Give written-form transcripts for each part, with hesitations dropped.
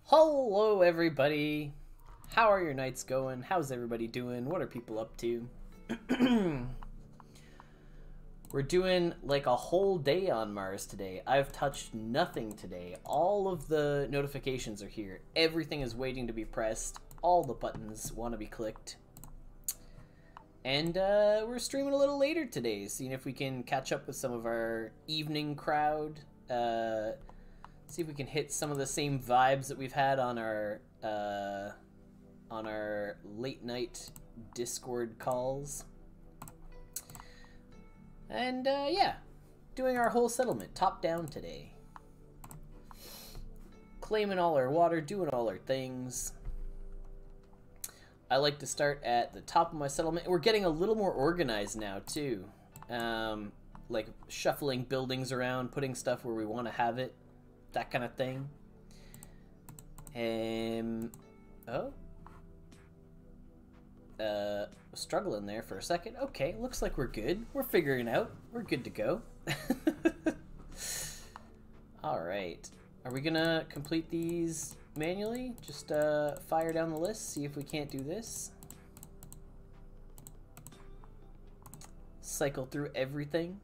Hello everybody! How are your nights going? How's everybody doing? What are people up to? We're doing like a whole day on Mars today. I've touched nothing today. All of the notifications are here. Everything is waiting to be pressed. All the buttons want to be clicked. And we're streaming a little later today, seeing if we can catch up with some of our evening crowd. See if we can hit some of the same vibes that we've had on our late night Discord calls. And yeah, doing our whole settlement top down today. Claiming all our water, doing all our things. I like to start at the top of my settlement. We're getting a little more organized now too. Like shuffling buildings around, putting stuff where we want to have it. That kind of thing. Oh. Struggling there for a second. Okay, looks like we're good. We're figuring it out. We're good to go. Alright. Are we gonna complete these manually? Just fire down the list, see if we can't do this. Cycle through everything.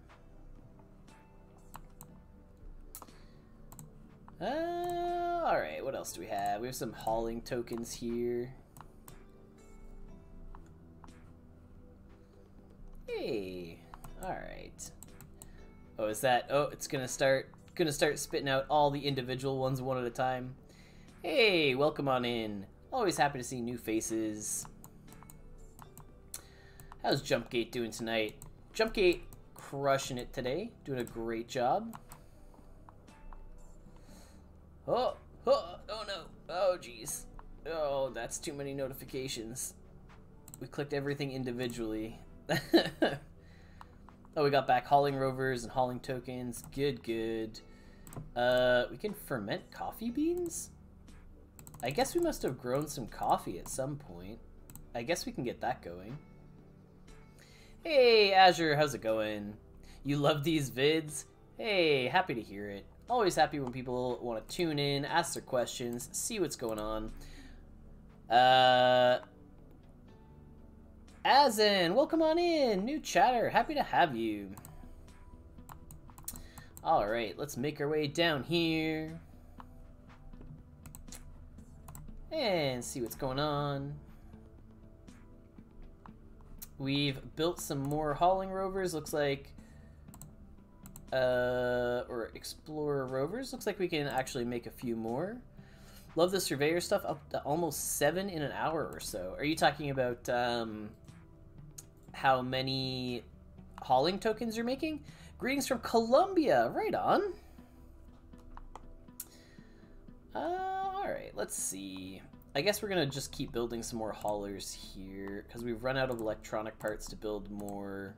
Alright, what else do we have? We have some hauling tokens here. Hey, alright. Oh, is that... Oh, it's gonna start spitting out all the individual ones one at a time. Hey, welcome on in. Always happy to see new faces. How's Jumpgate doing tonight? Jumpgate crushing it today. Doing a great job. Oh, oh, oh no. Oh, jeez. Oh, that's too many notifications. We clicked everything individually. Oh, we got back hauling rovers and hauling tokens. Good, good. We can ferment coffee beans? I guess we must have grown some coffee at some point. I guess we can get that going. Hey, Azure, how's it going? You love these vids? Hey, happy to hear it. Always happy when people want to tune in, ask their questions, see what's going on. Azen, welcome on in. New chatter, happy to have you. Alright, let's make our way down here. And see what's going on. We've built some more hauling rovers, looks like. Or explorer rovers. Looks like we can actually make a few more. Love the surveyor stuff, up to almost 7 in an hour or so. Are you talking about how many hauling tokens you're making? Greetings from Colombia. Right on. Alright, let's see. I guess we're gonna just keep building some more haulers here because we've run out of electronic parts to build more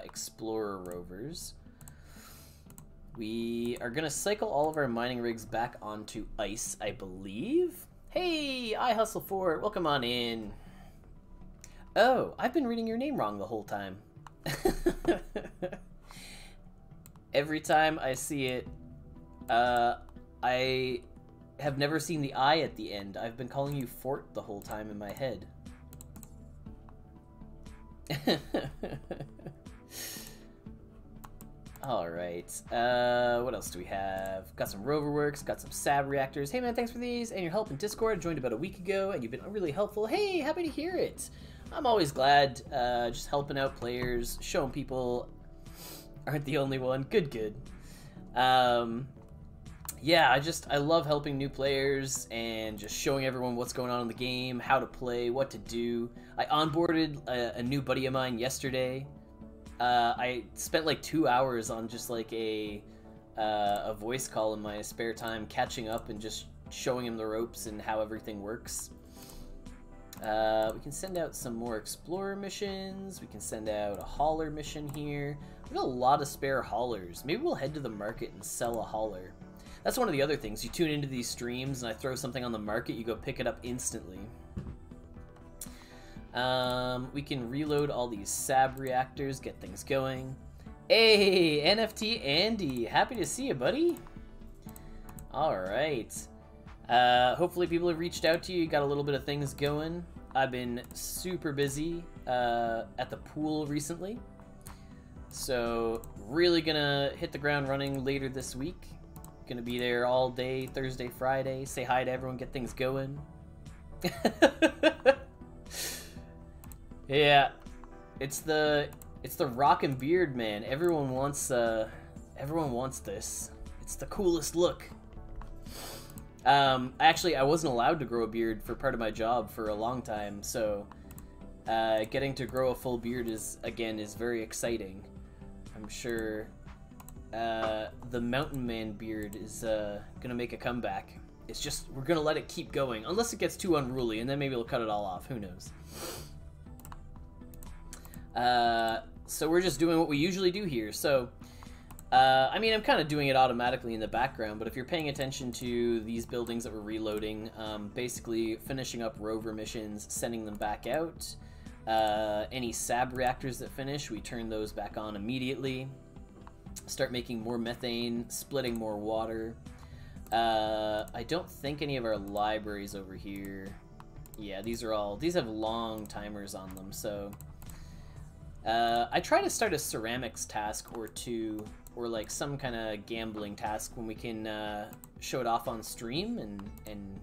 explorer rovers. We are gonna cycle all of our mining rigs back onto ice, I believe. Hey, I hustle for it. Welcome on in. Oh, I've been reading your name wrong the whole time. Every time I see it, I have never seen the I at the end. I've been calling you Fort the whole time in my head. Alright, what else do we have? Got some rover works, got some SAB reactors. Hey man, thanks for these and your help in Discord. I joined about a week ago and you've been really helpful. Hey, happy to hear it. I'm always glad, just helping out players, showing people aren't the only one. Good, good. Yeah, I love helping new players and just showing everyone what's going on in the game, how to play, what to do. I onboarded a new buddy of mine yesterday. I spent like 2 hours on just like a voice call in my spare time, catching up and just showing him the ropes and how everything works. We can send out some more explorer missions. We can send out a hauler mission here. We got a lot of spare haulers. Maybe we'll head to the market and sell a hauler. That's one of the other things. You tune into these streams and I throw something on the market, you go pick it up instantly. We can reload all these SAB reactors, get things going. Hey, NFT Andy, happy to see you, buddy. All right. Hopefully people have reached out to you, got a little bit of things going. I've been super busy at the pool recently. So really gonna hit the ground running later this week. Gonna be there all day, Thursday, Friday. Say hi to everyone, get things going. Yeah, it's the rock and beard, man. Everyone wants this. It's the coolest look. Actually, I wasn't allowed to grow a beard for part of my job for a long time, so getting to grow a full beard is very exciting. I'm sure the mountain man beard is gonna make a comeback. It's just we're gonna let it keep going unless it gets too unruly, and then maybe we'll cut it all off. Who knows? So we're just doing what we usually do here. So, I mean, I'm kind of doing it automatically in the background, but if you're paying attention to these buildings that we're reloading, basically finishing up rover missions, sending them back out. Any SAB reactors that finish, we turn those back on immediately. Start making more methane, splitting more water. I don't think any of our libraries over here. Yeah, these have long timers on them, so... I try to start a ceramics task or two, or like some kind of gambling task when we can show it off on stream, and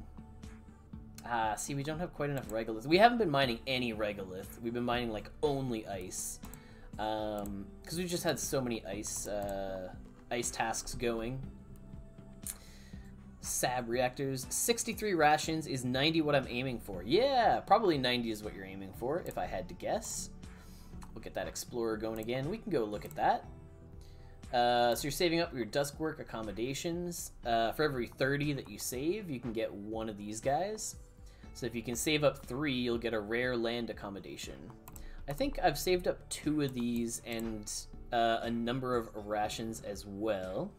see, we don't have quite enough regolith. We haven't been mining any regolith. We've been mining like only ice, because we've just had so many ice tasks going. SAB reactors, 63 rations. Is 90 what I'm aiming for? Yeah, probably 90 is what you're aiming for, if I had to guess. We'll get that explorer going again. We can go look at that. So you're saving up your Dusk work accommodations. For every 30 that you save, you can get one of these guys. So if you can save up 3, you'll get a rare land accommodation. I think I've saved up 2 of these and a number of rations as well.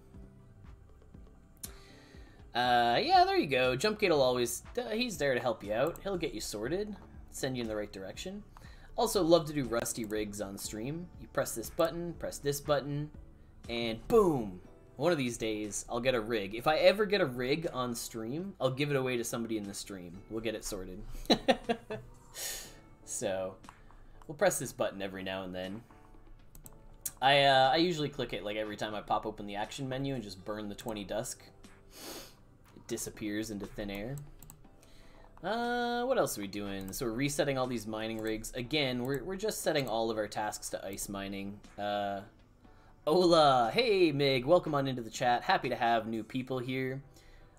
Yeah, there you go. Jumpgate will always... he's there to help you out. He'll get you sorted, send you in the right direction. Also, love to do rusty rigs on stream. You press this button, and boom! One of these days, I'll get a rig. If I ever get a rig on stream, I'll give it away to somebody in the stream. We'll get it sorted. So, we'll press this button every now and then. I usually click it like every time I pop open the action menu and just burn the 20 Dusk. It disappears into thin air. What else are we doing? So we're resetting all these mining rigs. Again, we're just setting all of our tasks to ice mining. Ola! Hey, Mig! Welcome on into the chat. Happy to have new people here.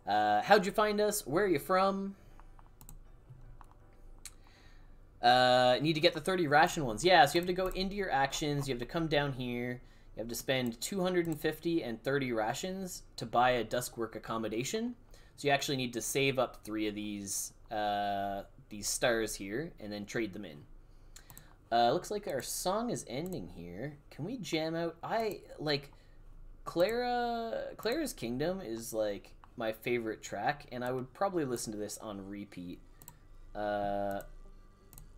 How'd you find us? Where are you from? Need to get the 30 ration ones. Yeah, so you have to go into your actions. You have to come down here. You have to spend 250 and 30 rations to buy a Duskwork accommodation. So you actually need to save up 3 of these stars here and then trade them in. Looks like our song is ending here. Can we jam out? Clara's Kingdom is like my favorite track, and I would probably listen to this on repeat. I'm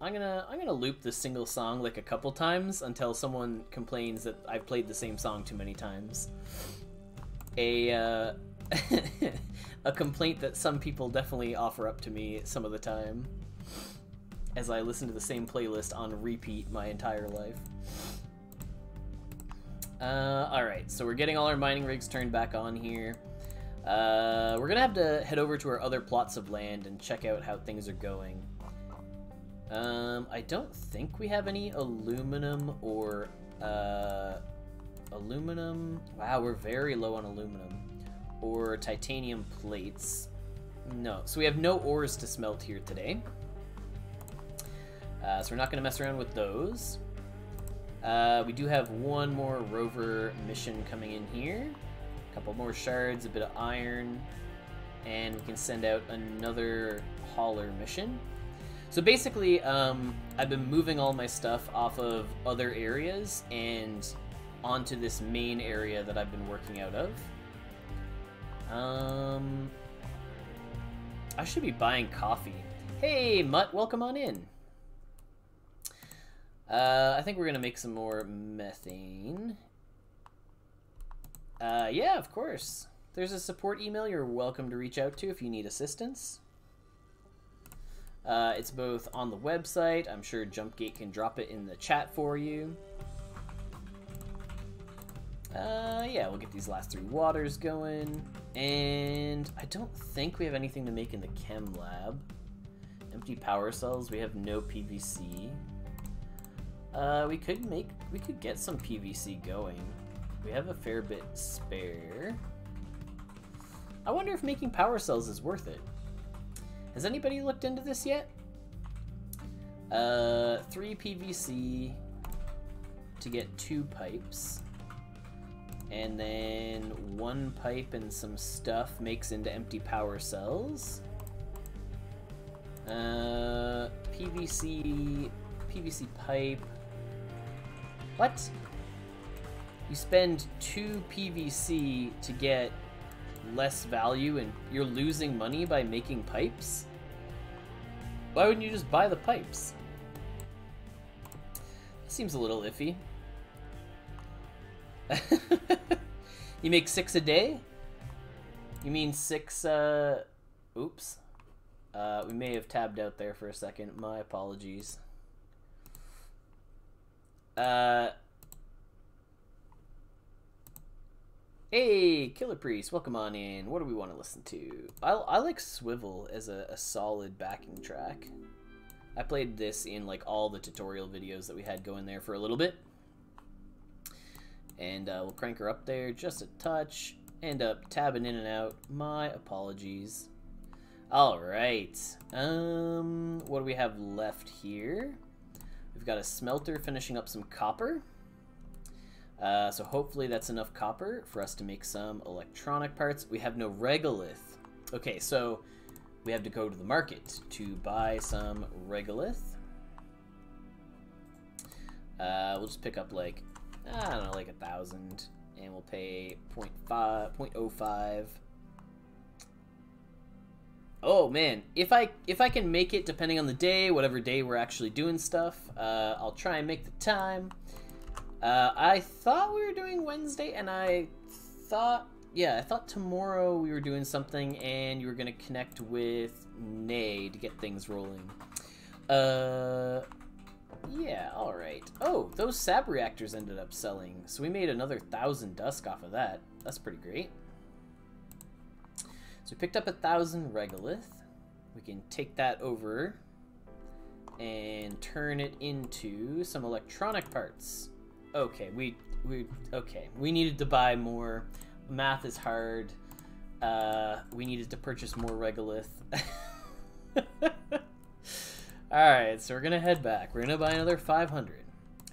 gonna loop this single song like a couple times until someone complains that I've played the same song too many times. A complaint that some people definitely offer up to me some of the time, as I listen to the same playlist on repeat my entire life. Alright, so we're getting all our mining rigs turned back on here. We're gonna have to head over to our other plots of land and check out how things are going. I don't think we have any aluminum or, aluminum. Wow, we're very low on aluminum. Or titanium plates. No, so we have no ores to smelt here today. So we're not going to mess around with those. We do have one more rover mission coming in here. A couple more shards, a bit of iron, and we can send out another hauler mission. So basically, I've been moving all my stuff off of other areas and onto this main area that I've been working out of. I should be buying coffee. Hey, Mutt, welcome on in. I think we're gonna make some more methane. Yeah, of course. there's a support email you're welcome to reach out to if you need assistance. It's both on the website. I'm sure Jumpgate can drop it in the chat for you. Yeah, we'll get these last 3 waters going. And I don't think we have anything to make in the chem lab. Empty power cells. We have no PVC. We could get some PVC going. We have a fair bit spare. I wonder if making power cells is worth it. Has anybody looked into this yet? 3 PVC to get 2 pipes. And then 1 pipe and some stuff makes into empty power cells. PVC pipe. What? You spend 2 PVC to get less value and you're losing money by making pipes? Why wouldn't you just buy the pipes? Seems a little iffy. You make 6 a day? You mean 6, oops. We may have tabbed out there for a second. My apologies. Hey, Killer Priest, welcome on in. What do we want to listen to? I like Swivel as a solid backing track. I played this in like all the tutorial videos that we had going there for a little bit. And we'll crank her up there just a touch. End up tabbing in and out. My apologies. Alright. What do we have left here? We've got a smelter finishing up some copper. So hopefully that's enough copper for us to make some electronic parts. We have no regolith. Okay, so we have to go to the market to buy some regolith. We'll just pick up like, I don't know, like 1,000, and we'll pay 0.05. Oh man, if I can make it, depending on the day, whatever day we're actually doing stuff, I'll try and make the time. I thought we were doing Wednesday, and I thought tomorrow we were doing something, and you were gonna connect with Nay to get things rolling. Yeah, alright. Oh, those sab reactors ended up selling, so we made another 1,000 Dusk off of that. That's pretty great. So we picked up 1,000 regolith. We can take that over and turn it into some electronic parts. Okay, we needed to buy more. Math is hard. We needed to purchase more regolith. Alright, so we're gonna head back. We're gonna buy another 500.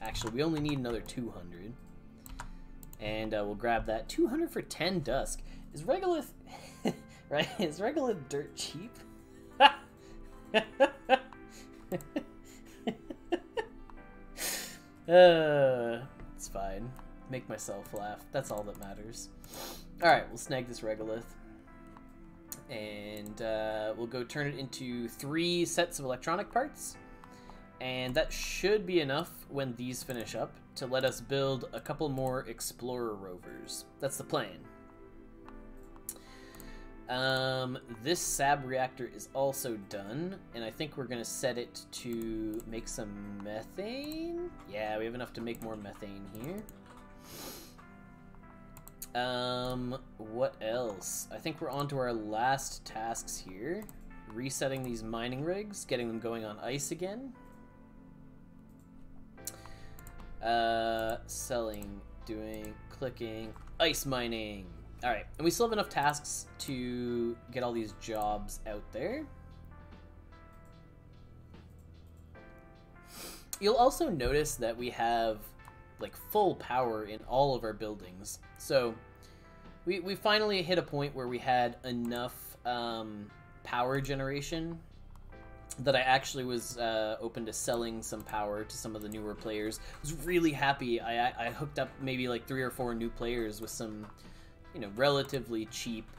Actually, we only need another 200. And we'll grab that. 200 for 10 Dusk. Is regolith... right? Is regolith dirt cheap? It's fine. Make myself laugh. That's all that matters. Alright, we'll snag this regolith. And we'll go turn it into 3 sets of electronic parts. And that should be enough when these finish up to let us build a couple more Explorer rovers. That's the plan. This sab reactor is also done, and I think we're gonna set it to make some methane. Yeah, we have enough to make more methane here. What else? I think we're on to our last tasks here. Resetting these mining rigs, getting them going on ice again. Selling, doing, clicking, ice mining. Alright, and we still have enough tasks to get all these jobs out there. You'll also notice that we have like full power in all of our buildings. So we finally hit a point where we had enough power generation that I actually was open to selling some power to some of the newer players. I was really happy. I hooked up maybe like 3 or 4 new players with some, you know, relatively cheap,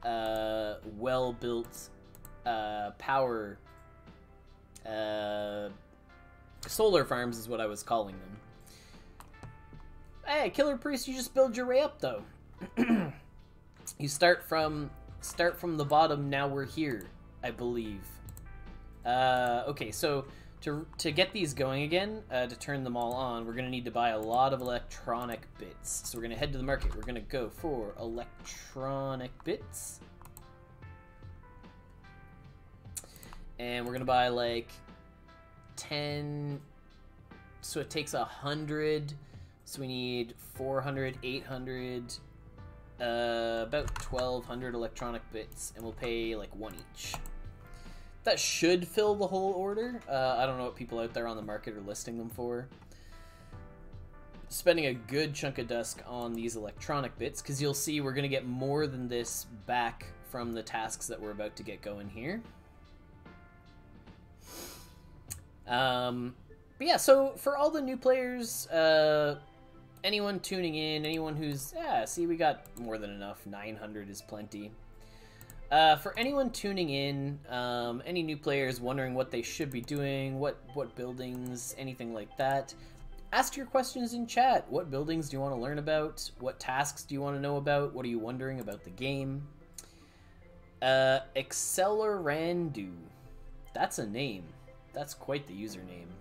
well-built power solar farms is what I was calling them. Hey, Killer Priest, you just build your way up, though. You start from the bottom. Now we're here, I believe. Okay, so to get these going again, to turn them all on, we're gonna need to buy a lot of electronic bits. So we're gonna head to the market. We're gonna go for electronic bits, and we're gonna buy like 10. So it takes 100. So we need 400, 800. About 1,200 electronic bits, and we'll pay like 1 each. That should fill the whole order. I don't know what people out there on the market are listing them for. Spending a good chunk of Dusk on these electronic bits, because you'll see we're going to get more than this back from the tasks that we're about to get going here. But yeah, so for all the new players, anyone tuning in, anyone who's, see, we got more than enough. 900 is plenty. For anyone tuning in, any new players wondering what they should be doing, what buildings, anything like that, ask your questions in chat. What buildings do you want to learn about? What tasks do you want to know about? What are you wondering about the game? Accelerandu. That's a name. That's quite the username.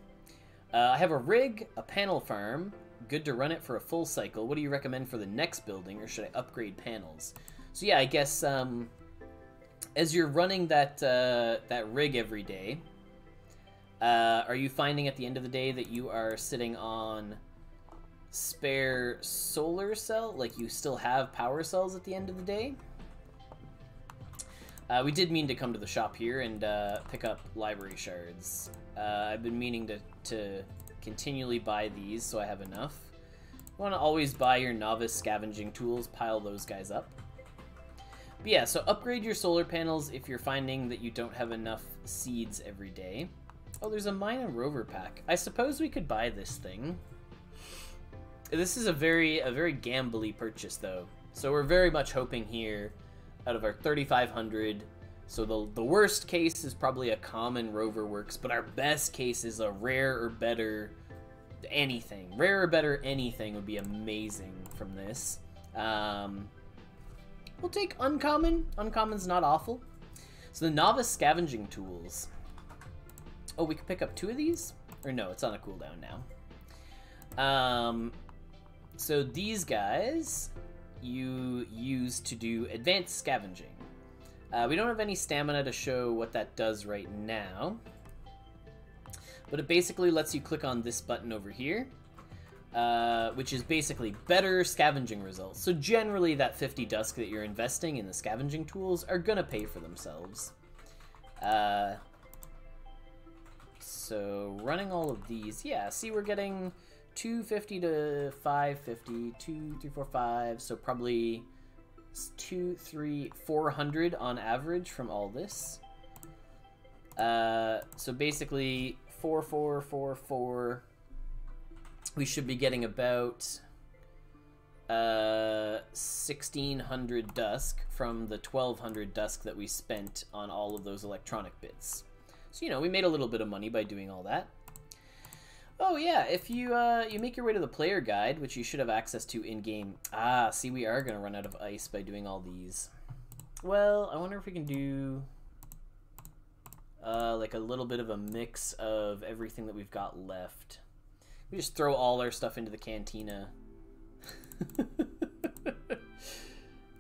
I have a rig, a panel farm. Good to run it for a full cycle. What do you recommend for the next building, or should I upgrade panels? So yeah, I guess as you're running that that rig every day, are you finding at the end of the day that you are sitting on spare solar cell? Like you still have power cells at the end of the day? We did mean to come to the shop here and pick up library shards. I've been meaning to continually buy these so I have enough. You want to always buy your novice scavenging tools, pile those guys up. But yeah, so upgrade your solar panels if you're finding that you don't have enough seeds every day. Oh, there's a mine and rover pack. I suppose we could buy this thing. This is a very gambly purchase though. So we're very much hoping here, out of our 3,500, so the worst case is probably a common rover works, but our best case is a rare or better anything. Rare or better anything would be amazing from this. We'll take uncommon. Uncommon's not awful. So the novice scavenging tools. Oh, we could pick up 2 of these? Or no, it's on a cooldown now. So these guys you use to do advanced scavenging. We don't have any stamina to show what that does right now, but it basically lets you click on this button over here, which is basically better scavenging results. So generally that 50 Dusk that you're investing in the scavenging tools are gonna pay for themselves. So running all of these, yeah, see, we're getting 250 to 550, 2, 3, 4, 5, so probably 2, 3, 400 on average from all this. So basically 4, 4, 4, 4. We should be getting about 1,600 Dusk from the 1,200 Dusk that we spent on all of those electronic bits. So, you know, we made a little bit of money by doing all that. Oh yeah, if you you make your way to the player guide, which you should have access to in-game. Ah, see, we are going to run out of ice by doing all these. Well, I wonder if we can do like a little bit of a mix of everything that we've got left. We just throw all our stuff into the cantina.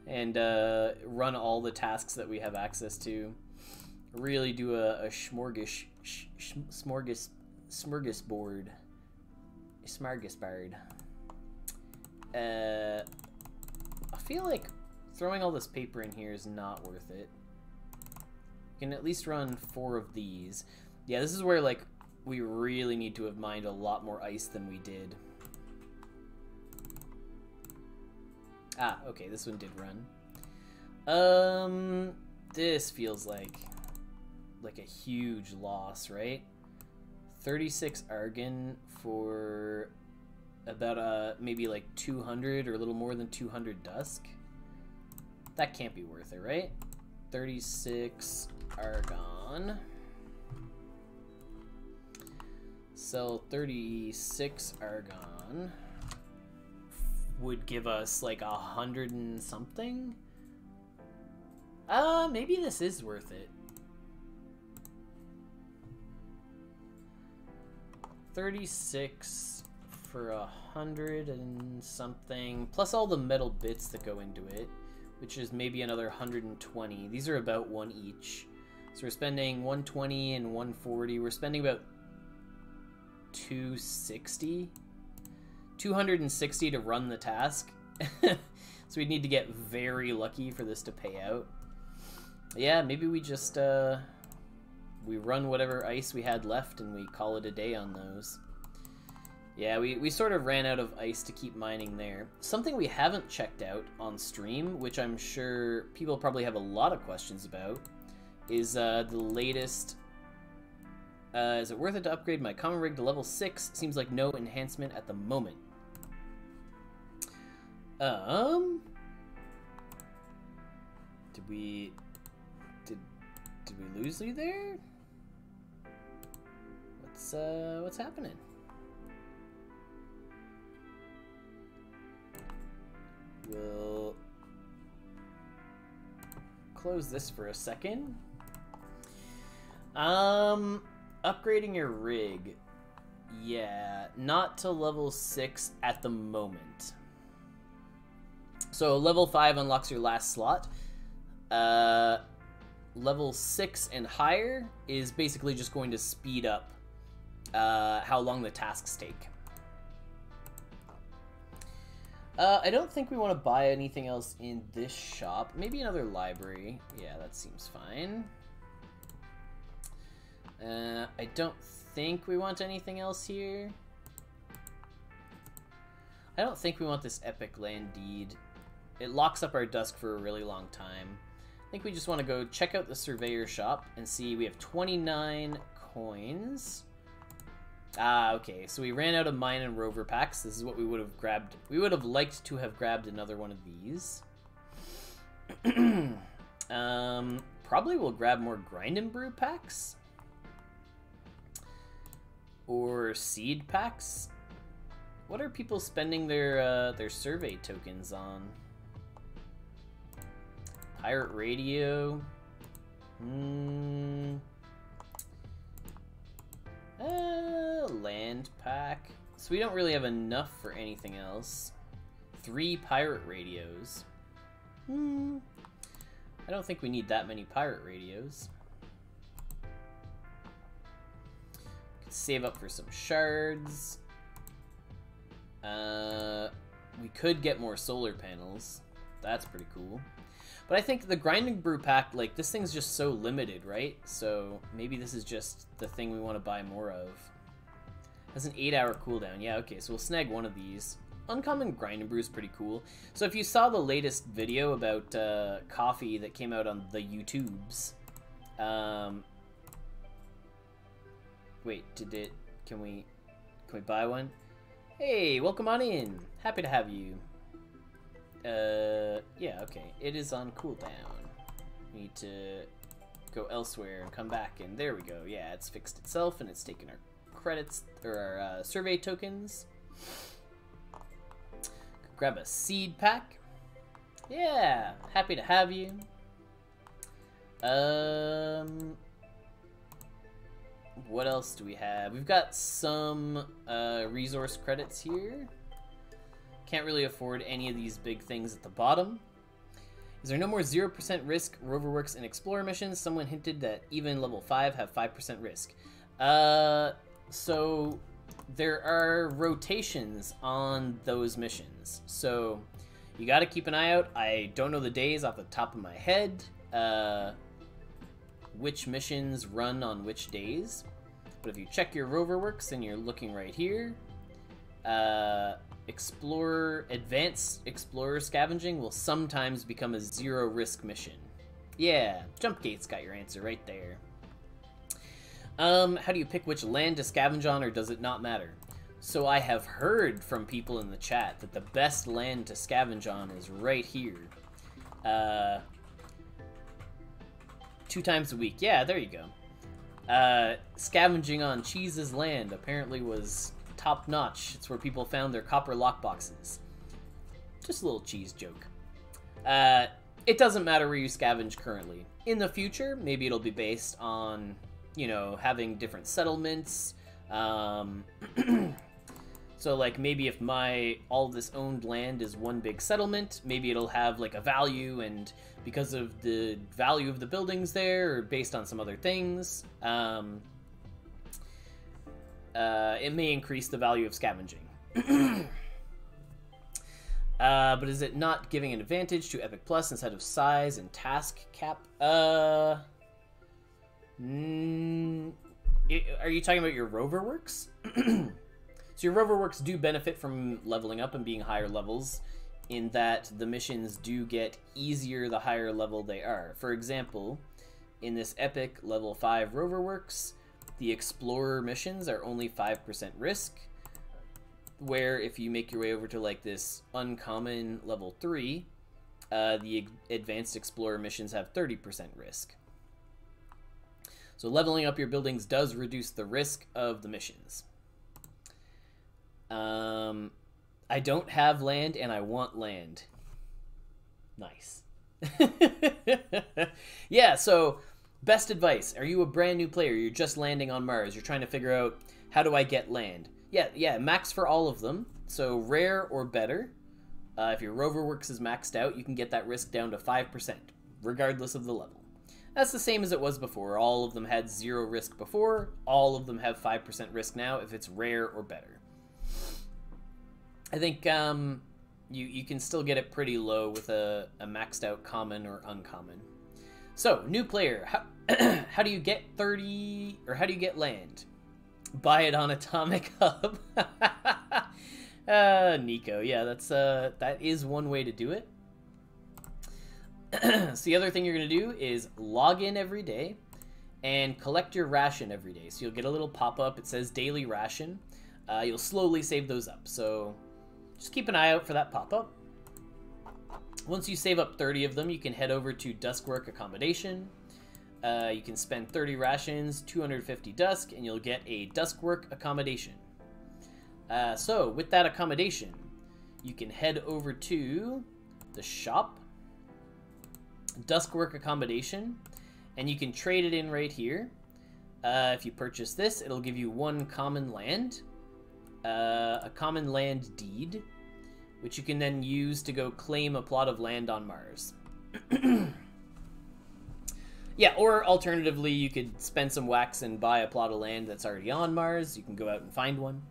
And run all the tasks that we have access to. Really do a smorgasbord. I feel like throwing all this paper in here is not worth it. You can at least run 4 of these. Yeah, this is where, like, we really need to have mined a lot more ice than we did. Ah, okay, this one did run. This feels like a huge loss, right? 36 argon for about maybe like 200 or a little more than 200 Dusk. That can't be worth it, right? 36 argon. Sell 36 argon would give us like 100 and something. Maybe this is worth it. 36 for 100 and something, plus all the metal bits that go into it, which is maybe another 120. These are about 1 each. So we're spending 120 and 140. We're spending about 260. 260 to run the task. So we'd need to get very lucky for this to pay out. Yeah, maybe we just we run whatever ice we had left and we call it a day on those. Yeah, we sort of ran out of ice to keep mining there. Something we haven't checked out on stream, which I'm sure people probably have a lot of questions about, is the latest... is it worth it to upgrade my common rig to level 6? Seems like no enhancement at the moment. Did we lose you there? What's happening? We'll close this for a second. Upgrading your rig. Yeah, not to level 6 at the moment. So level 5 unlocks your last slot. Level 6 and higher is basically just going to speed up how long the tasks take. I don't think we want to buy anything else in this shop. Maybe another library. Yeah, that seems fine. I don't think we want anything else here. I don't think we want this epic land deed. It locks up our Dusk for a really long time. I think we just want to go check out the surveyor shop and see. We have 29 coins. Okay, so we ran out of mine and rover packs. This is what we would have grabbed. We would have liked to have grabbed another one of these. Probably we'll grab more grind and brew packs. Or seed packs. What are people spending their survey tokens on? Pirate radio. Land pack. So we don't really have enough for anything else. 3 pirate radios. I don't think we need that many pirate radios. Could save up for some shards. We could get more solar panels. That's pretty cool. But I think the grinding brew pack, like, this thing's just so limited, right? So maybe this is just the thing we want to buy more of. Has an 8-hour cooldown. Yeah, okay, so we'll snag one of these. Uncommon grind and brew is pretty cool. So if you saw the latest video about coffee that came out on the YouTubes, wait, can we buy one? Hey, welcome on in. Happy to have you. Yeah, okay. It is on cooldown. We need to go elsewhere and come back, and there we go. Yeah, it's fixed itself, and it's taken our credits, or our survey tokens. Grab a seed pack. Yeah, happy to have you. What else do we have? We've got some resource credits here. Can't really afford any of these big things at the bottom. Is there no more 0% risk Roverworks and Explorer missions? Someone hinted that even level 5 have 5% risk. So there are rotations on those missions. So you got to keep an eye out. I don't know the days off the top of my head, which missions run on which days. But if you check your Roverworks and you're looking right here, Advanced Explorer Scavenging will sometimes become a 0 risk mission. Yeah, Jumpgate's got your answer right there. How do you pick which land to scavenge on, or does it not matter? So I have heard from people in the chat that the best land to scavenge on is right here. 2 times a week. Yeah, there you go. Scavenging on Cheese's land apparently was top notch. It's where people found their copper lockboxes. Just a little cheese joke. it doesn't matter where you scavenge currently. In the future, maybe it'll be based on, you know, having different settlements. So like maybe if all this owned land is one big settlement, maybe it'll have like a value, and because of the value of the buildings there, or based on some other things, it may increase the value of scavenging. But is it not giving an advantage to Epic Plus instead of size and task cap? Are you talking about your rover works? So your rover works do benefit from leveling up and being higher levels, in that the missions do get easier the higher level they are. For example, in this epic level 5 rover works, the explorer missions are only 5% risk, where if you make your way over to like this uncommon level 3, the advanced explorer missions have 30% risk. So leveling up your buildings does reduce the risk of the missions. I don't have land and I want land. Nice. Yeah, so best advice. Are you a brand new player? You're just landing on Mars. You're trying to figure out, how do I get land? Yeah, max for all of them. So rare or better. If your rover works is maxed out, you can get that risk down to 5%, regardless of the level. That's the same as it was before. All of them had 0 risk before. All of them have 5% risk now if it's rare or better. I think you can still get it pretty low with a maxed out common or uncommon. So, new player, how do you get 30, or how do you get land? Buy it on AtomicHub. Nico, yeah, that is one way to do it. So the other thing you're going to do is log in every day and collect your ration every day. So you'll get a little pop-up, it says daily ration. You'll slowly save those up, so just keep an eye out for that pop-up. Once you save up 30 of them, you can head over to Dusk work accommodation. You can spend 30 rations, 250 Dusk, and you'll get a Dusk work accommodation. So with that accommodation, you can head over to the shop, Dusk work accommodation, and you can trade it in right here. If you purchase this, it'll give you 1 common land. A common land deed, which you can then use to go claim a plot of land on Mars. Yeah, or alternatively, you could spend some wax and buy a plot of land that's already on Mars. You can go out and find one.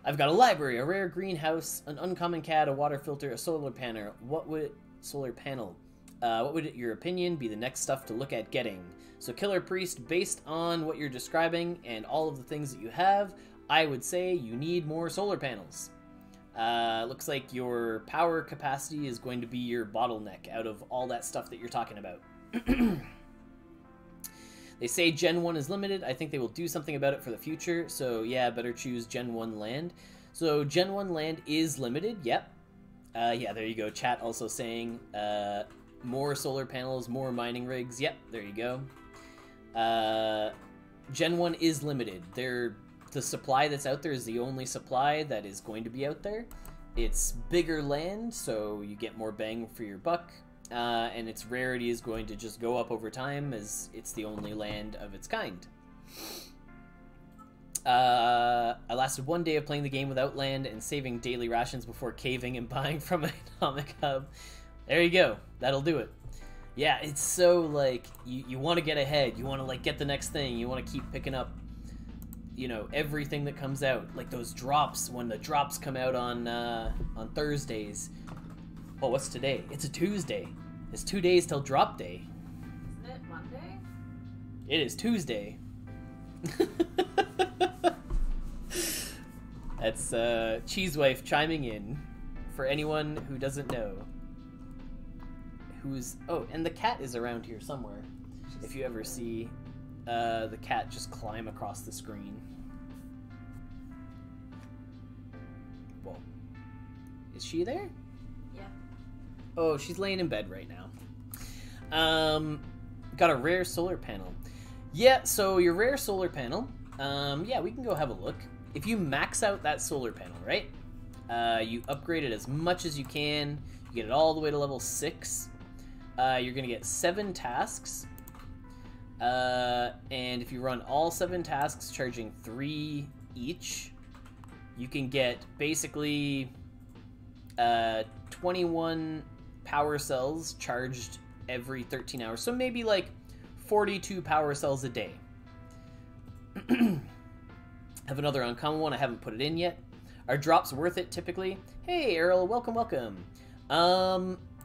I've got a library, a rare greenhouse, an uncommon cat, a water filter, a solar panel. What would your opinion be the next stuff to look at getting? So Killer Priest, based on what you're describing and all of the things that you have, I would say you need more solar panels. Looks like your power capacity is going to be your bottleneck out of all that stuff that you're talking about. They say Gen 1 is limited. I think they will do something about it for the future. So yeah, better choose Gen 1 land. So Gen 1 land is limited. Yep. Yeah, there you go. Chat also saying more solar panels, more mining rigs. Yep, there you go. Gen 1 is limited. The supply that's out there is the only supply that is going to be out there. It's bigger land, so you get more bang for your buck. And its rarity is going to just go up over time, as it's the only land of its kind. I lasted 1 day of playing the game without land and saving daily rations before caving and buying from an AtomicHub. There you go. That'll do it. Yeah, it's so, like, you want to get ahead. You want to, like, get the next thing. You want to keep picking up, you know, everything that comes out. Like those drops, when the drops come out on Thursdays. Oh, what's today? It's a Tuesday. It's 2 days till drop day. Isn't it Monday? It is Tuesday. That's Cheese Wife chiming in for anyone who doesn't know. Oh, and the cat is around here somewhere. If you ever see the cat just climb across the screen. Whoa. Is she there? Yeah. Oh, she's laying in bed right now. Got a rare solar panel. Yeah, so your rare solar panel, yeah, we can go have a look. If you max out that solar panel, right? You upgrade it as much as you can. You get it all the way to level 6. you're going to get 7 tasks. And if you run all 7 tasks, charging 3 each, you can get basically 21 power cells charged every 13 hours. So maybe like 42 power cells a day. Have another uncommon one. I haven't put it in yet. Are drops worth it typically? Hey, Errol, welcome, welcome.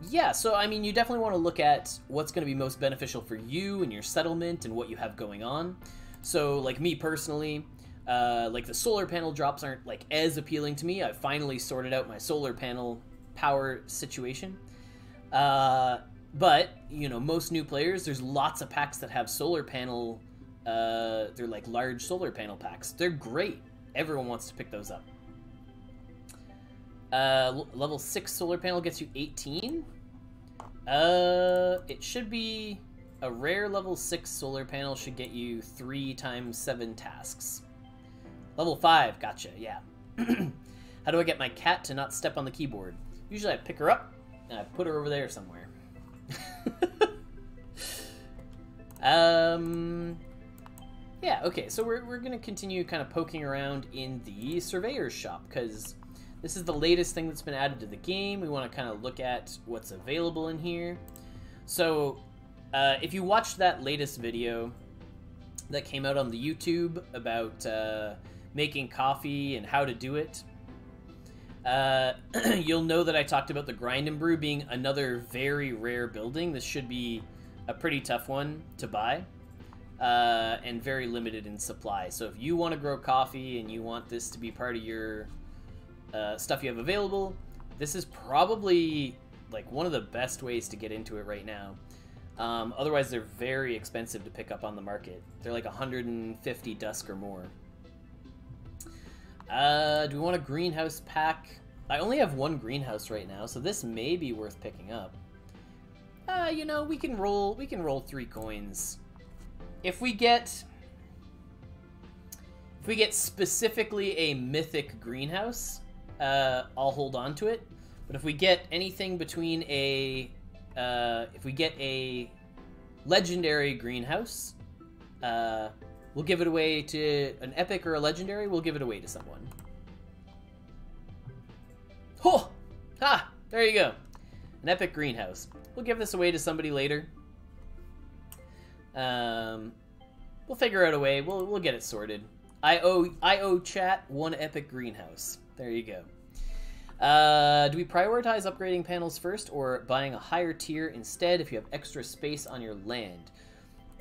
Yeah, so I mean, you definitely want to look at what's going to be most beneficial for you and your settlement and what you have going on. So, like me personally, like the solar panel drops aren't like as appealing to me. I've finally sorted out my solar panel power situation. But, you know, most new players, there's lots of packs that have solar panel, they're like large solar panel packs. They're great. Everyone wants to pick those up. Level 6 solar panel gets you 18. It should be a rare level 6 solar panel should get you 3 times 7 tasks. Level 5, gotcha, yeah. How do I get my cat to not step on the keyboard? Usually I pick her up and I put her over there somewhere. Yeah, okay, so we're gonna continue kind of poking around in the surveyor's shop because this is the latest thing that's been added to the game. We want to kind of look at what's available in here. So, if you watched that latest video that came out on the YouTube about making coffee and how to do it, you'll know that I talked about the Grind and Brew being another very rare building. This should be a pretty tough one to buy, and very limited in supply. So if you want to grow coffee and you want this to be part of your stuff you have available, this is probably like one of the best ways to get into it right now. Otherwise they're very expensive to pick up on the market. They're like 150 Dusk or more. Do we want a greenhouse pack? I only have 1 greenhouse right now, so this may be worth picking up. You know, we can roll 3 coins. If we get specifically a mythic greenhouse, I'll hold on to it. But if we get anything between if we get a legendary greenhouse, we'll give it away to an epic or a legendary. We'll give it away to someone. Oh, ha! There you go, an epic greenhouse. We'll give this away to somebody later. We'll figure out a way. We'll get it sorted. I owe chat 1 epic greenhouse. There you go. Do we prioritize upgrading panels first or buying a higher tier instead if you have extra space on your land?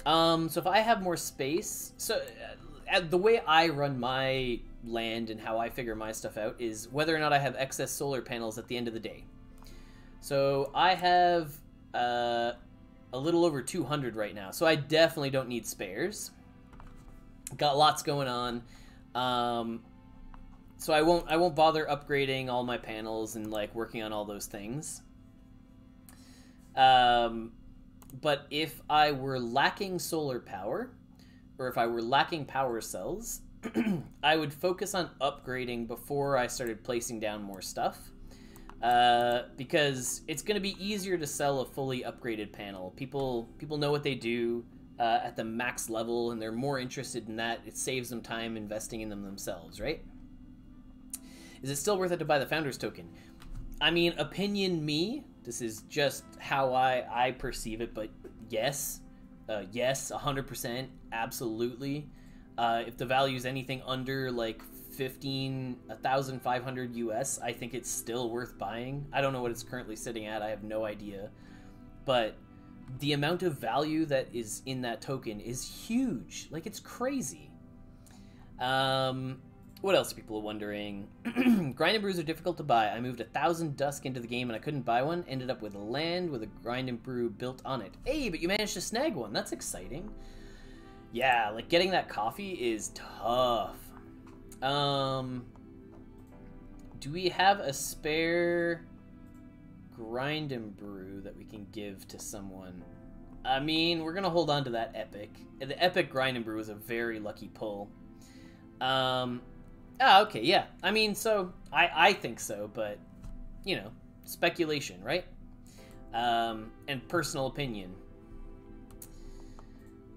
So if I have more space, so the way I run my land and how I figure my stuff out is whether or not I have excess solar panels at the end of the day. So I have a little over 200 right now, so I definitely don't need spares. Got lots going on. So I won't bother upgrading all my panels and like working on all those things. But if I were lacking solar power, or if I were lacking power cells, I would focus on upgrading before I started placing down more stuff. Because it's going to be easier to sell a fully upgraded panel. People know what they do at the max level, and they're more interested in that. It saves them time investing in them themselves, right? Is it still worth it to buy the Founders Token? I mean, opinion me, this is just how I perceive it, but yes, yes, 100%, absolutely. If the value is anything under like 1,500 US, I think it's still worth buying. I don't know what it's currently sitting at, I have no idea. But the amount of value that is in that token is huge. Like, it's crazy. What else are people wondering? Grind and brews are difficult to buy. I moved 1,000 Dusk into the game and I couldn't buy one. Ended up with a land with a grind and brew built on it. Hey, but you managed to snag one. That's exciting. Yeah, like getting that coffee is tough. Do we have a spare grind and brew that we can give to someone? I mean, we're gonna hold on to that epic. The epic grind and brew was a very lucky pull. Okay, yeah. I mean, so I think so, but you know, speculation, right? and personal opinion.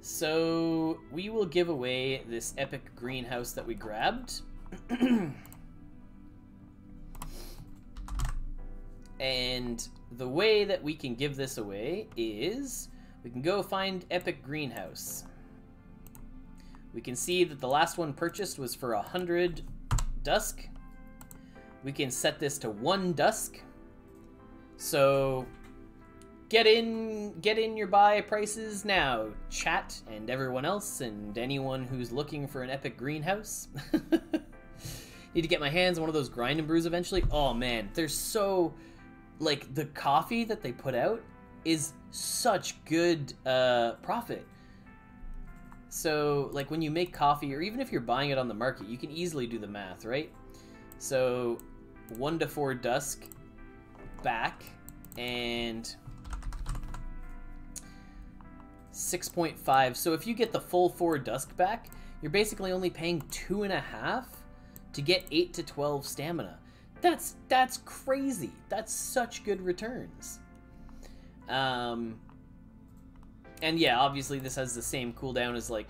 So we will give away this epic greenhouse that we grabbed. And the way that we can give this away is we can go find epic greenhouse. We can see that the last one purchased was for 100 Dusk. We can set this to 1 Dusk. So get in your buy prices now, chat, and everyone else, and anyone who's looking for an epic greenhouse. Need to get my hands on one of those grind and brews eventually. Oh man, they're so... Like, the coffee that they put out is such good profit. So, like, when you make coffee, or even if you're buying it on the market, you can easily do the math, right? So, 1 to 4 Dusk back, and 6.5. So if you get the full 4 Dusk back, you're basically only paying 2.5 to get 8 to 12 stamina. That's crazy. That's such good returns. And yeah, obviously this has the same cooldown as like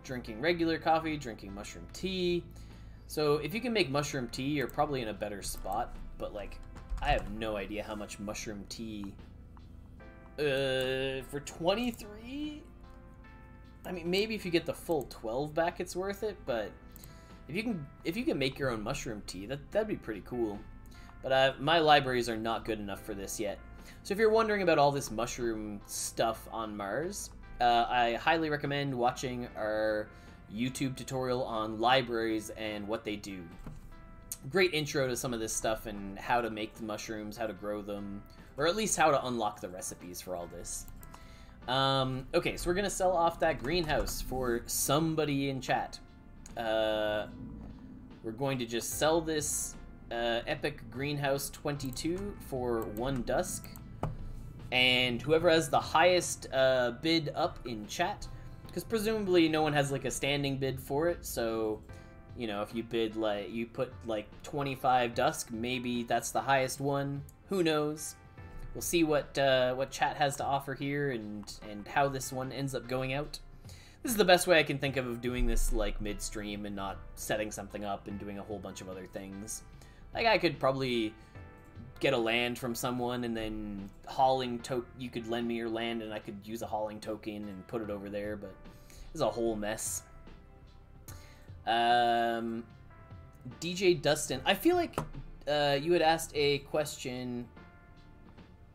drinking regular coffee, drinking mushroom tea. So if you can make mushroom tea, you're probably in a better spot. But like, I have no idea how much mushroom tea for 23. I mean, maybe if you get the full 12 back, it's worth it. But if you can make your own mushroom tea, that'd be pretty cool. But my libraries are not good enough for this yet. So if you're wondering about all this mushroom stuff on Mars, I highly recommend watching our YouTube tutorial on libraries and what they do. Great intro to some of this stuff and how to make the mushrooms, how to grow them, or at least how to unlock the recipes for all this. Okay, so we're gonna sell off that greenhouse for somebody in chat. We're going to just sell this epic greenhouse 22 for 1 Dusk, and whoever has the highest bid up in chat, because presumably no one has like a standing bid for it, so you know, if you bid like, you put like 25 Dusk, maybe that's the highest one. Who knows? We'll see what chat has to offer here and how this one ends up going out. This is the best way I can think of doing this, like, midstream and not setting something up and doing a whole bunch of other things. Like, I could probably get a land from someone and then you could lend me your land and I could use a hauling token and put it over there, but it's a whole mess. DJ Dustin, I feel like you had asked a question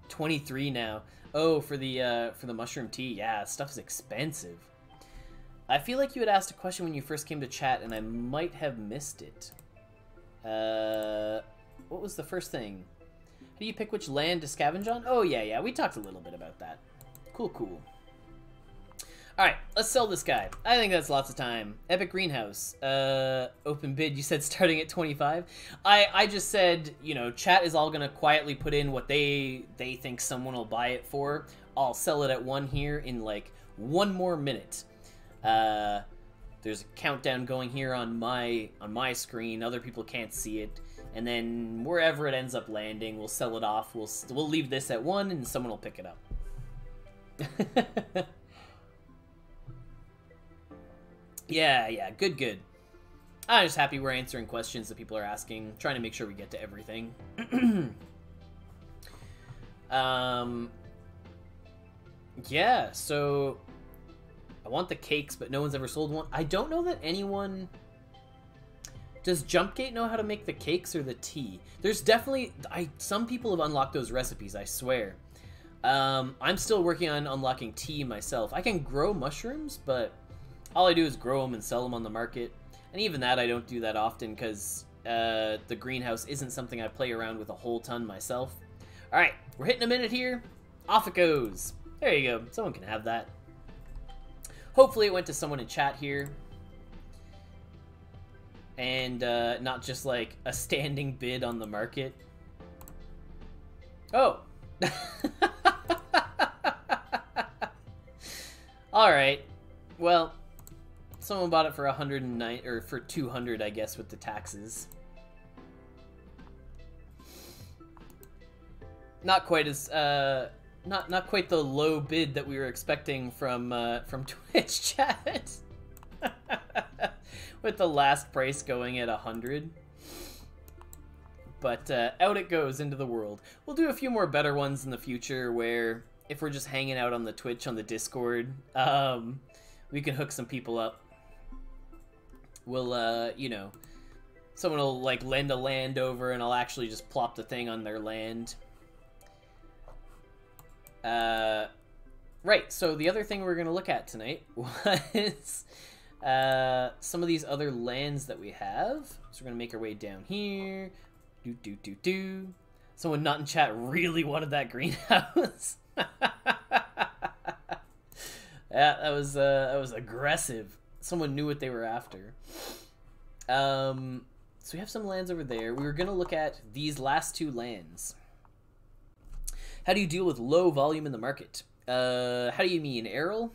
23 now. Oh, for the mushroom tea. Yeah, stuff's expensive. I feel like you had asked a question when you first came to chat, and I might have missed it. What was the first thing? How do you pick which land to scavenge on? Oh, yeah, we talked a little bit about that. Cool. Alright, let's sell this guy. I think that's lots of time. Epic Greenhouse. Open bid, you said starting at 25? I just said, you know, chat is all gonna quietly put in what they think someone will buy it for. I'll sell it at 1 here in, like, 1 more minute. There's a countdown going here on my screen. Other people can't see it, and then wherever it ends up landing, we'll sell it off. We'll leave this at 1, and someone will pick it up. Yeah, good. I'm just happy we're answering questions that people are asking, trying to make sure we get to everything. Yeah, so I want the cakes, but no one's ever sold one. I don't know that anyone... Does Jumpgate know how to make the cakes or the tea? There's definitely... Some people have unlocked those recipes, I swear. I'm still working on unlocking tea myself. I can grow mushrooms, but all I do is grow them and sell them on the market. And even that, I don't do that often because the greenhouse isn't something I play around with a whole ton myself. Alright, we're hitting a minute here. Off it goes. There you go. Someone can have that. Hopefully it went to someone in chat here. And not just like a standing bid on the market. Oh. Alright. Well, someone bought it for 109 or for 200, I guess, with the taxes. Not quite as not quite the low bid that we were expecting from Twitch chat. With the last price going at 100. But out it goes into the world. We'll do a few more better ones in the future where if we're just hanging out on the Twitch, on the Discord, we can hook some people up. We'll, you know, someone will, like, lend a land over and I'll actually just plop the thing on their land. Right, so the other thing we're going to look at tonight was some of these other lands that we have. So we're going to make our way down here. Someone not in chat really wanted that greenhouse. Yeah, that was aggressive. Someone knew what they were after. So we have some lands over there. We were going to look at these last two lands. How do you deal with low volume in the market? How do you mean, Errol?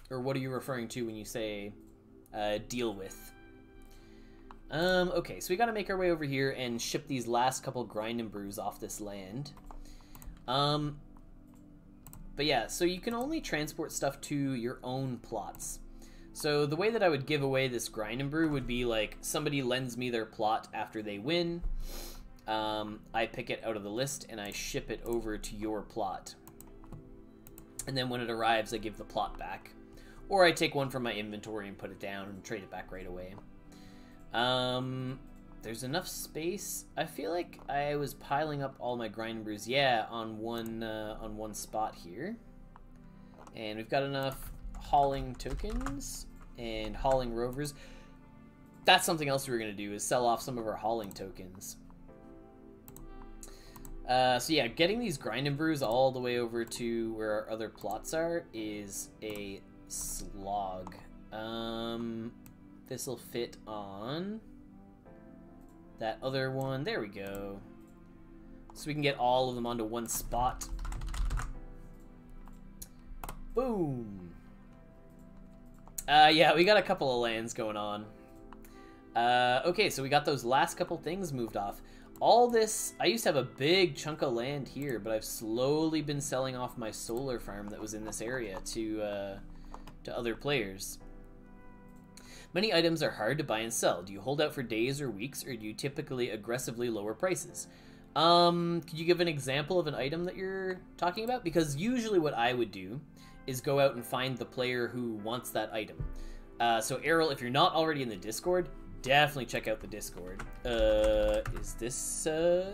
Or what are you referring to when you say deal with? Okay, so we gotta make our way over here and ship these last couple grind and brews off this land. But yeah, so you can only transport stuff to your own plots. So the way that I would give away this grind and brew would be like somebody lends me their plot after they win. I pick it out of the list and I ship it over to your plot. And then when it arrives, I give the plot back. Or I take one from my inventory and put it down and trade it back right away. There's enough space. I feel like I was piling up all my grind and brews, yeah, on one spot here. And we've got enough hauling tokens and hauling rovers. That's something else we were going to do, is sell off some of our hauling tokens. So yeah, getting these grind and brews all the way over to where our other plots are is a slog. This will fit on that other one. There we go. So we can get all of them onto one spot. Boom. Yeah, we got a couple of lands going on. Okay, so we got those last couple things moved off. All this, I used to have a big chunk of land here, but I've slowly been selling off my solar farm that was in this area to other players. Many items are hard to buy and sell. Do you hold out for days or weeks, or do you typically aggressively lower prices? Could you give an example of an item that you're talking about? Because usually what I would do is go out and find the player who wants that item. So Errol, if you're not already in the Discord, definitely check out the Discord. Is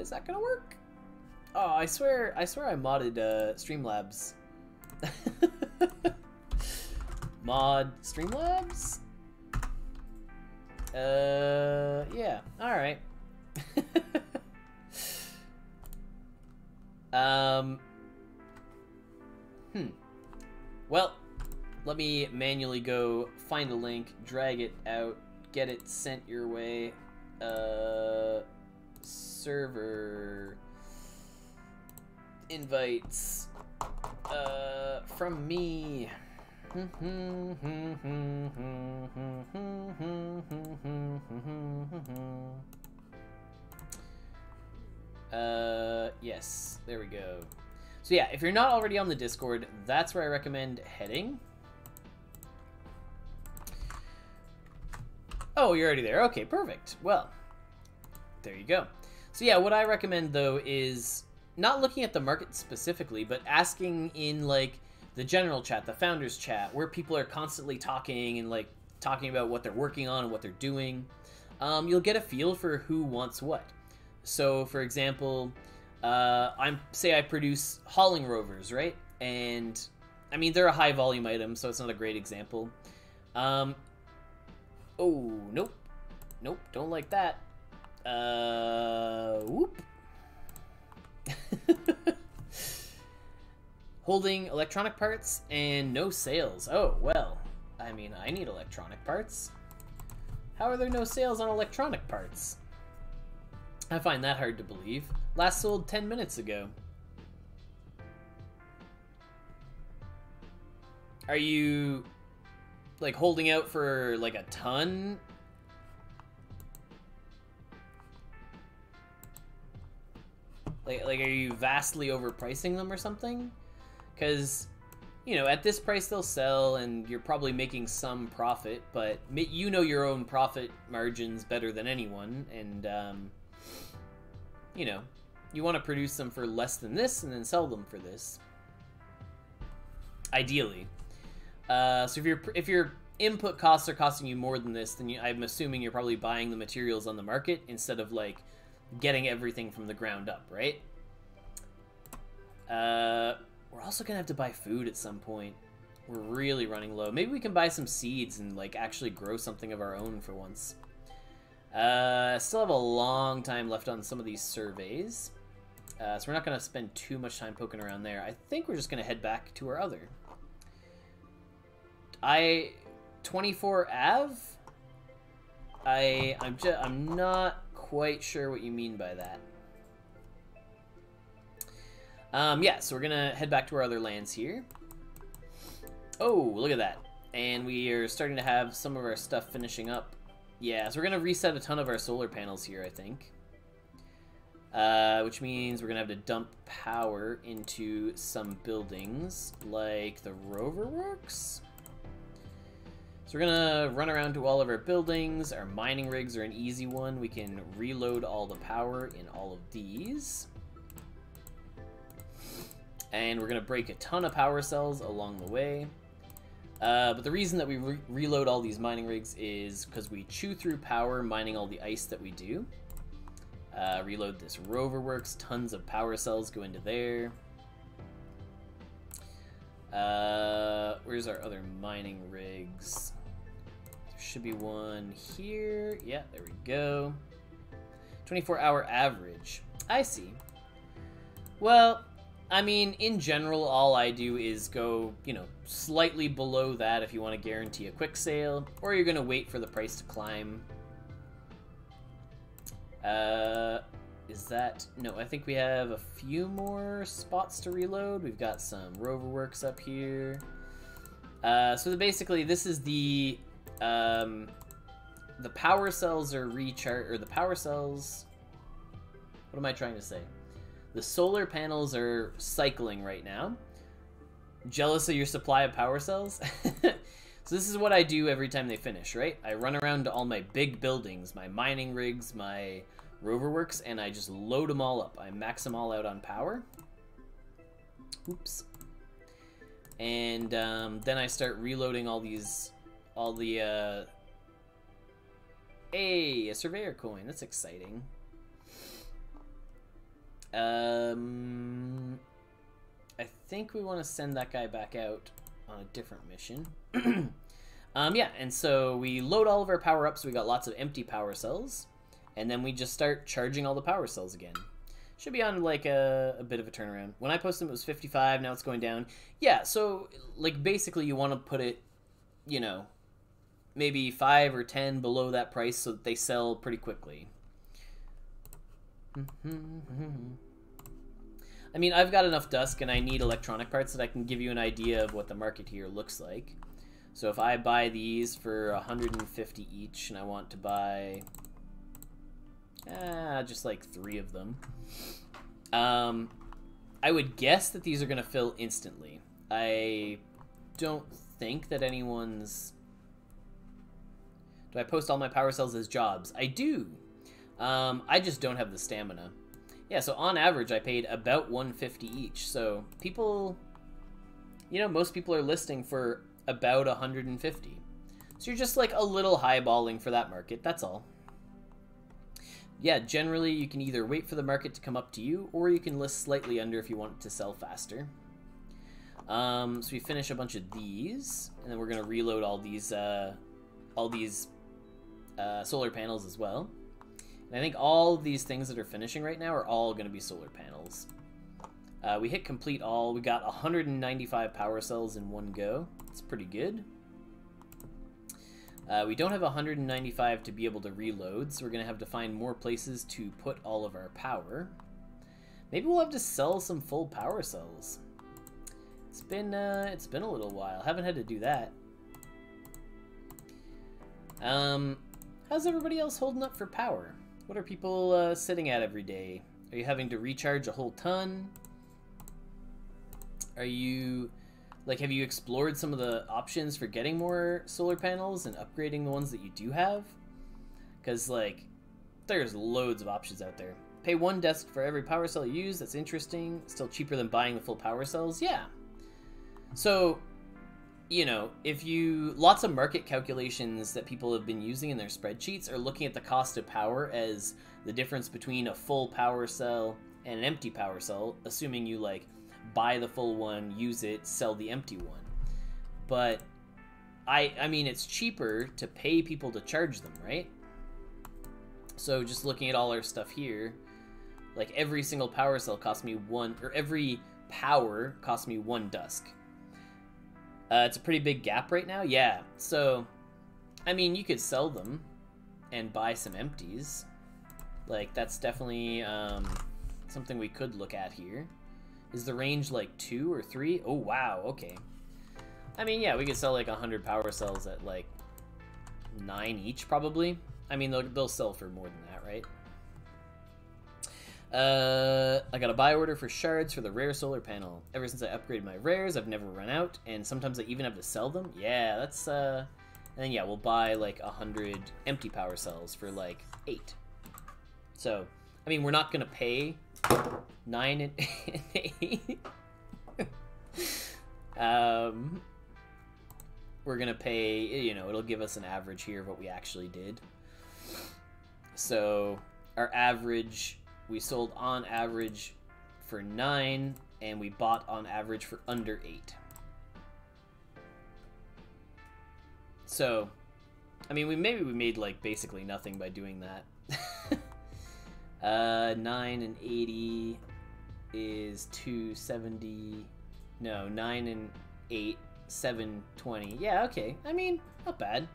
that gonna work? Oh, I swear I modded Streamlabs. Mod Streamlabs? Yeah, alright. Well, let me manually go find a link, drag it out, get it sent your way. Server invites from me. Yes, there we go. So yeah, if you're not already on the Discord, that's where I recommend heading. Oh, you're already there. Okay, perfect. Well, there you go. So yeah, what I recommend though is not looking at the market specifically, but asking in like the general chat, the founders chat, where people are constantly talking and like talking about what they're working on and what they're doing. You'll get a feel for who wants what. So for example, say I produce hauling rovers, right? And I mean, they're a high volume item, so it's not a great example. Oh, nope. Nope, don't like that. Whoop. Holding electronic parts and no sales. Oh, well, I mean, I need electronic parts. How are there no sales on electronic parts? I find that hard to believe. Last sold 10 minutes ago. Are you, like, holding out for, like, a ton? Like, are you vastly overpricing them or something? Because, you know, at this price they'll sell, and you're probably making some profit, but you know your own profit margins better than anyone, and, you know, you want to produce them for less than this and then sell them for this. Ideally. So if your input costs are costing you more than this, then I'm assuming you're probably buying the materials on the market instead of, like, getting everything from the ground up, right? We're also gonna have to buy food at some point. We're really running low. Maybe we can buy some seeds and, like, actually grow something of our own for once. Still have a long time left on some of these surveys. So we're not gonna spend too much time poking around there. I think we're just gonna head back to our other. 24 Ave? I'm not quite sure what you mean by that. Yeah, so we're gonna head back to our other lands here. Oh, look at that. And we are starting to have some of our stuff finishing up. Yeah, so we're gonna reset a ton of our solar panels here, I think. Which means we're gonna have to dump power into some buildings, like the Rover Works. So we're gonna run around to all of our buildings. Our mining rigs are an easy one. We can reload all the power in all of these. And we're gonna break a ton of power cells along the way. But the reason that we reload all these mining rigs is because we chew through power mining all the ice that we do. Reload this Rover Works. Tons of power cells go into there. Where's our other mining rigs? There should be one here. Yeah, there we go. 24-hour average. I see. Well, I mean, in general, all I do is go, you know, slightly below that if you want to guarantee a quick sale, or you're going to wait for the price to climb. Is that... No, I think we have a few more spots to reload. We've got some Rover Works up here. So basically, this is the power cells are recharged, or the power cells... What am I trying to say? The solar panels are cycling right now. Jealous of your supply of power cells? So this is what I do every time they finish, right? I run around to all my big buildings, my mining rigs, my Rover Works, and I just load them all up. I max them all out on power. Oops. And then I start reloading all the... Hey, a surveyor coin. That's exciting. I think we want to send that guy back out on a different mission. Yeah, and so we load all of our power up, so we got lots of empty power cells, and then we just start charging all the power cells again. Should be on, like, a bit of a turnaround. When I posted them, it was 55, now it's going down. Yeah, so, like, basically you want to put it, you know, maybe 5 or 10 below that price so that they sell pretty quickly. I mean, I've got enough Dusk, and I need electronic parts that I can give you an idea of what the market here looks like. So if I buy these for 150 each, and I want to buy just like 3 of them, I would guess that these are going to fill instantly. I don't think that anyone's... Do I post all my power cells as jobs? I do. I just don't have the stamina. Yeah, so on average, I paid about 150 each. So people, you know, most people are listing for about 150. So you're just like a little highballing for that market. That's all. Yeah, generally you can either wait for the market to come up to you, or you can list slightly under if you want it to sell faster. So we finish a bunch of these, and then we're gonna reload all these solar panels as well. And I think all these things that are finishing right now are all going to be solar panels. We hit complete all. We got 195 power cells in one go. It's pretty good. We don't have 195 to be able to reload, so we're going to have to find more places to put all of our power. Maybe we'll have to sell some full power cells. It's been a little while. Haven't had to do that. How's everybody else holding up for power? What are people sitting at every day? Are you having to recharge a whole ton? Are you, like, have you explored some of the options for getting more solar panels and upgrading the ones that you do have? Because, like, there's loads of options out there. Pay 1 desk for every power cell you use. That's interesting. Still cheaper than buying the full power cells. Yeah. So, you know, lots of market calculations that people have been using in their spreadsheets are looking at the cost of power as the difference between a full power cell and an empty power cell, assuming you, like, buy the full one, use it, sell the empty one. But I mean, it's cheaper to pay people to charge them, right? So just looking at all our stuff here, like every single power cell cost me 1, or every power cost me 1 Dusk. It's a pretty big gap right now. Yeah, so I mean, you could sell them and buy some empties. Like, that's definitely something we could look at here. Is the range like 2 or 3? Oh, wow, okay. I mean, yeah, we could sell like 100 power cells at like 9 each, probably. I mean, they'll sell for more than that, right? I got a buy order for shards for the rare solar panel. Ever since I upgraded my rares, I've never run out, and sometimes I even have to sell them. Yeah, that's, and then, yeah, we'll buy like 100 empty power cells for like 8. So, I mean, we're not gonna pay 9 and 8. We're gonna pay, you know, it'll give us an average here of what we actually did. So our average, we sold on average for 9, and we bought on average for under 8. So, I mean, maybe we made like basically nothing by doing that. 9 and 80 is 270. No, 9 and 8, 720. Yeah, okay. I mean, not bad.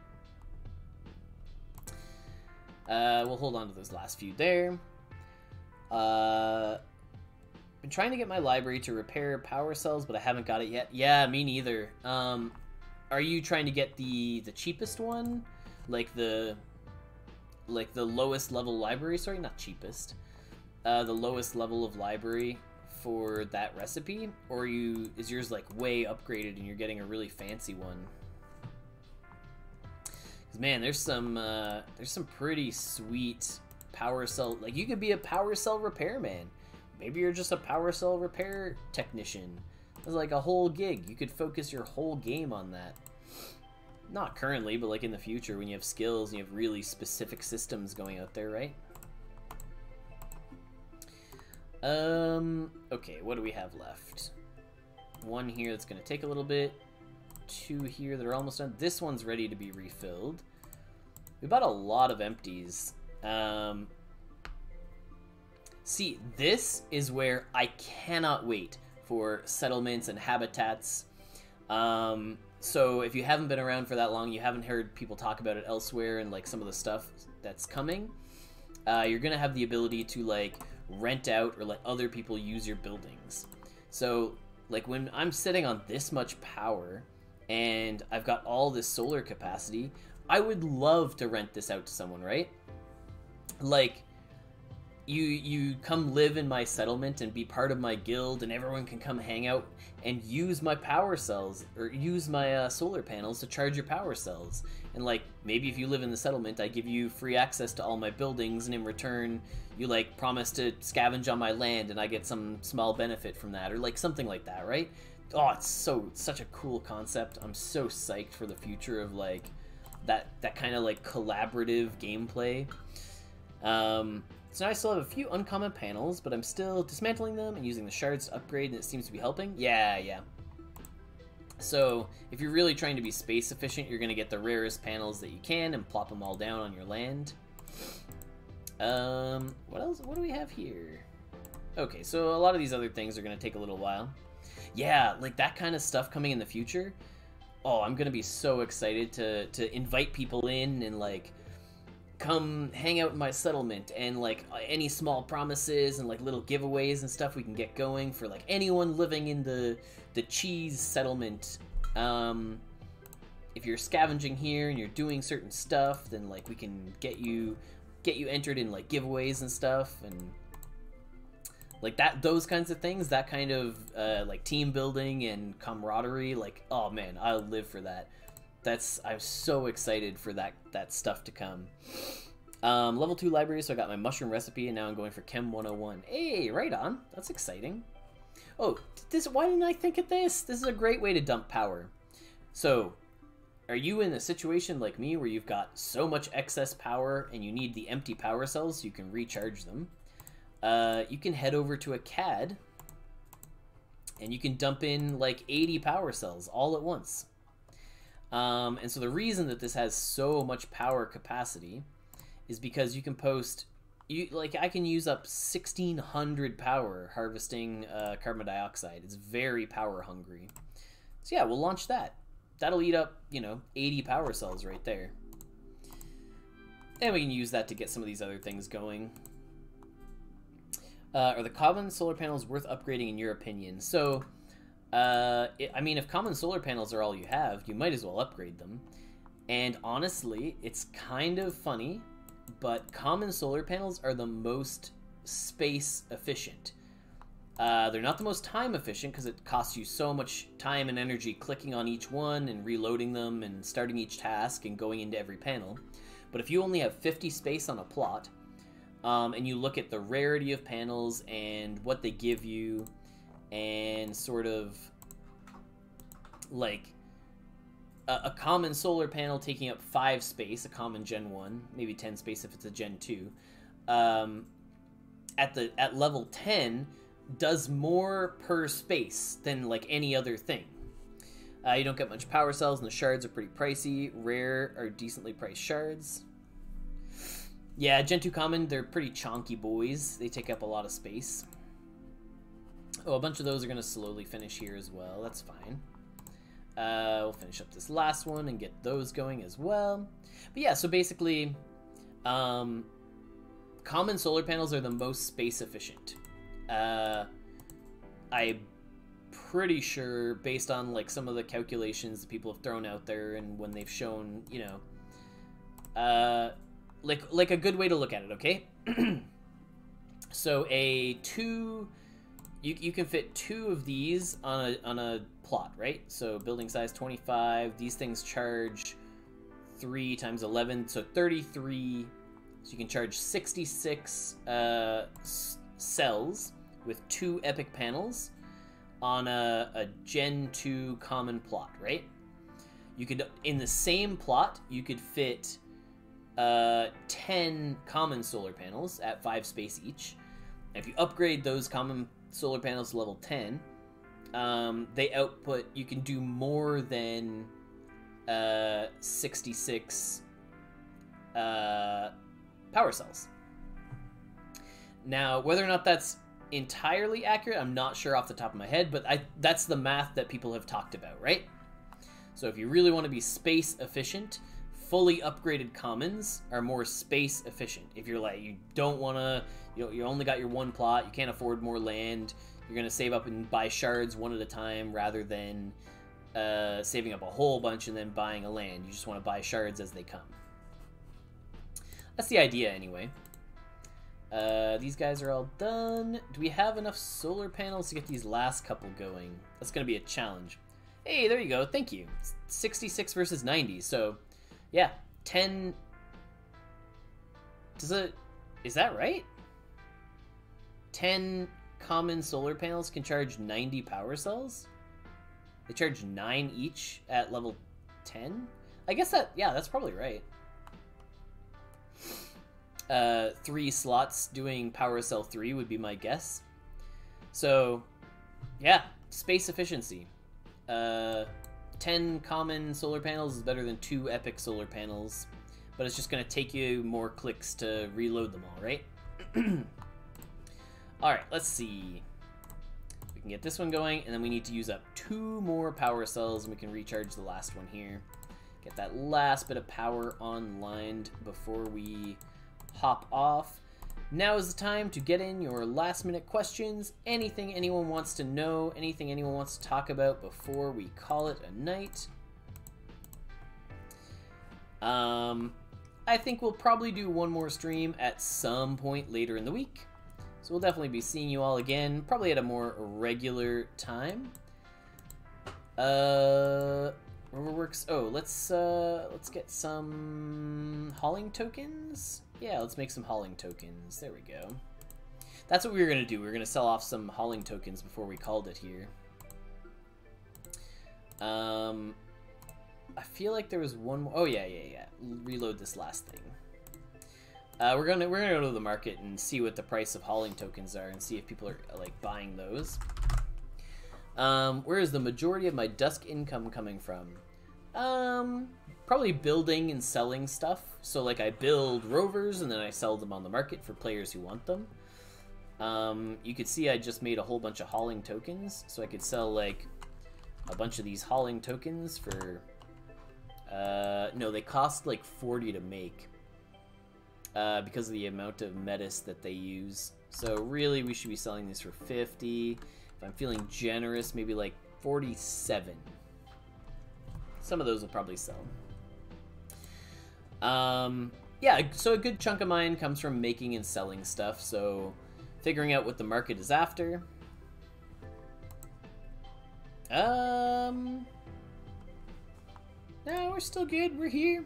We'll hold on to those last few there. Been trying to get my library to repair power cells, but I haven't got it yet. Yeah, me neither. Are you trying to get the cheapest one? Like the lowest level library? Sorry, not cheapest. The lowest level of library for that recipe? Or is yours like way upgraded and you're getting a really fancy one? Man, there's some pretty sweet power cell. Like, you could be a power cell repairman. Maybe you're just a power cell repair technician. It's like a whole gig. You could focus your whole game on that. Not currently, but like in the future when you have skills and you have really specific systems going out there, right? Okay, what do we have left? 1 here that's gonna take a little bit. 2 here that are almost done. This one's ready to be refilled. We bought a lot of empties. See, this is where I cannot wait for settlements and habitats. So if you haven't been around for that long, you haven't heard people talk about it elsewhere and like some of the stuff that's coming, you're gonna have the ability to like rent out or let other people use your buildings. So like when I'm sitting on this much power and I've got all this solar capacity, I would love to rent this out to someone, right? Like, you come live in my settlement and be part of my guild, and everyone can come hang out and use my power cells, or use my solar panels to charge your power cells. And like, maybe if you live in the settlement, I give you free access to all my buildings, and in return, you like promise to scavenge on my land, and I get some small benefit from that, or like something like that, right? Oh, it's such a cool concept. I'm so psyched for the future of like that kind of like collaborative gameplay. So now I still have a few uncommon panels, but I'm still dismantling them and using the shards to upgrade, and it seems to be helping. Yeah. So if you're really trying to be space efficient, you're going to get the rarest panels that you can and plop them all down on your land. What else? What do we have here? Okay, so a lot of these other things are going to take a little while. Yeah, like that kind of stuff coming in the future. Oh, I'm going to be so excited to invite people in and like come hang out in my settlement, and like any small promises and like little giveaways and stuff we can get going for like anyone living in the cheese settlement. If you're scavenging here and you're doing certain stuff, then like we can get you entered in like giveaways and stuff. And Like that, those kinds of things, that kind of like team building and camaraderie. Like, oh man, I live for that. I'm so excited for that stuff to come. Level 2 library, so I got my mushroom recipe, and now I'm going for Chem 101. Hey, right on. That's exciting. Oh, why didn't I think of this? This is a great way to dump power. So, are you in a situation like me where you've got so much excess power and you need the empty power cells so you can recharge them? You can head over to a CAD and you can dump in like 80 power cells all at once. And so the reason that this has so much power capacity is because you can post, I can use up 1600 power harvesting carbon dioxide. It's very power hungry. So yeah, we'll launch that. That'll eat up, 80 power cells right there. And we can use that to get some of these other things going. Are the common solar panels worth upgrading in your opinion? So, I mean, if common solar panels are all you have, you might as well upgrade them. And honestly, it's kind of funny, but common solar panels are the most space efficient. They're not the most time efficient because it costs you so much time and energy clicking on each one and reloading them and starting each task and going into every panel. But if you only have 50 space on a plot, and you look at the rarity of panels and what they give you, and sort of like a common solar panel taking up 5 space, a common Gen 1, maybe 10 space if it's a Gen 2, at level 10 does more per space than like any other thing. You don't get much power cells, and the shards are pretty pricey. Rare are decently priced shards. Yeah, Gen 2 common, they're pretty chonky boys. They take up a lot of space. Oh, a bunch of those are going to slowly finish here as well. That's fine. We'll finish up this last one and get those going as well. But yeah, so basically, common solar panels are the most space efficient. I'm pretty sure, based on like some of the calculations that people have thrown out there and when they've shown, like a good way to look at it, okay? So you can fit 2 of these on a plot, right? So building size 25. These things charge 3 times 11, so 33. So you can charge 66 cells with 2 epic panels on a Gen 2 common plot, right? You could, in the same plot, you could fit 10 common solar panels at 5 space each. And if you upgrade those common solar panels to level 10, they output, you can do more than 66 power cells. Now, whether or not that's entirely accurate, I'm not sure off the top of my head, but that's the math that people have talked about, right? So if you really want to be space efficient, fully upgraded commons are more space efficient. If you're like, you don't want to, you only got your 1 plot, you can't afford more land, you're going to save up and buy shards one at a time rather than saving up a whole bunch and then buying a land. You just want to buy shards as they come. That's the idea anyway. These guys are all done. Do we have enough solar panels to get these last couple going? That's going to be a challenge. Hey, there you go. Thank you. 66 versus 90. So, yeah, 10... Is that right? 10 common solar panels can charge 90 power cells? They charge 9 each at level 10? I guess that's probably right. 3 slots doing power cell 3 would be my guess. So, yeah, space efficiency. 10 common solar panels is better than 2 epic solar panels, but it's just going to take you more clicks to reload them all, right? Alright, let's see. We can get this one going, and then we need to use up 2 more power cells, and we can recharge the last one here. Get that last bit of power online before we hop off. Now is the time to get in your last minute questions. Anything anyone wants to know, anything anyone wants to talk about before we call it a night. I think we'll probably do one more stream at some point later in the week. So we'll definitely be seeing you all again, probably at a more regular time. Riverworks. Oh, let's get some hauling tokens. Yeah, let's make some hauling tokens. There we go. That's what we were gonna do. We were gonna sell off some hauling tokens before we called it here. I feel like there was one more. Oh yeah. Reload this last thing. We're gonna go to the market and see what the price of hauling tokens are and see if people are like buying those. Where is the majority of my Dusk income coming from? Probably building and selling stuff. So like I build rovers and then I sell them on the market for players who want them. You could see I just made a whole bunch of hauling tokens, so I could sell like a bunch of these hauling tokens for no, they cost like 40 to make because of the amount of metis that they use. So really we should be selling these for 50. If I'm feeling generous, maybe like 47. Some of those will probably sell. Yeah, so a good chunk of mine comes from making and selling stuff, so figuring out what the market is after. No, we're still good. We're here.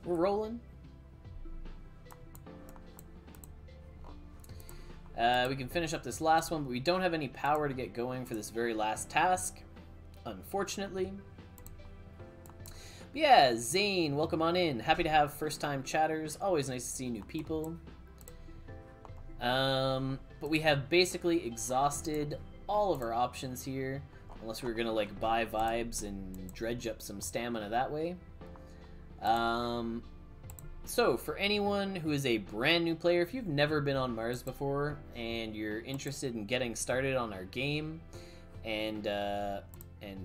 We're rolling. We can finish up this last one, but we don't have any power to get going for this very last task, unfortunately. But yeah, Zane, welcome on in. Happy to have first-time chatters. Always nice to see new people. But we have basically exhausted all of our options here, unless we were gonna like buy vibes and dredge up some stamina that way. So for anyone who is a brand new player, if you've never been on Mars before and you're interested in getting started on our game and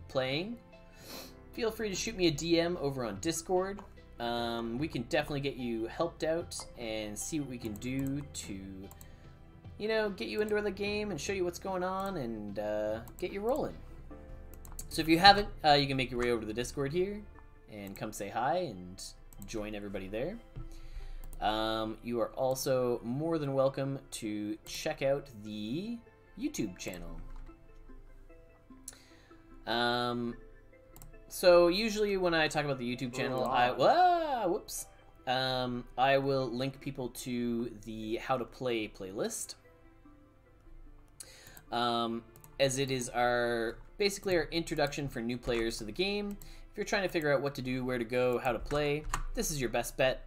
playing, feel free to shoot me a DM over on Discord. We can definitely get you helped out and see what we can do to, you know, get you into the game and show you what's going on and get you rolling. So if you haven't, you can make your way over to the Discord here and come say hi and join everybody there. You are also more than welcome to check out the YouTube channel. So usually when I talk about the YouTube channel, I will link people to the How to Play playlist. As it is basically our introduction for new players to the game. If you're trying to figure out what to do, where to go, how to play, this is your best bet.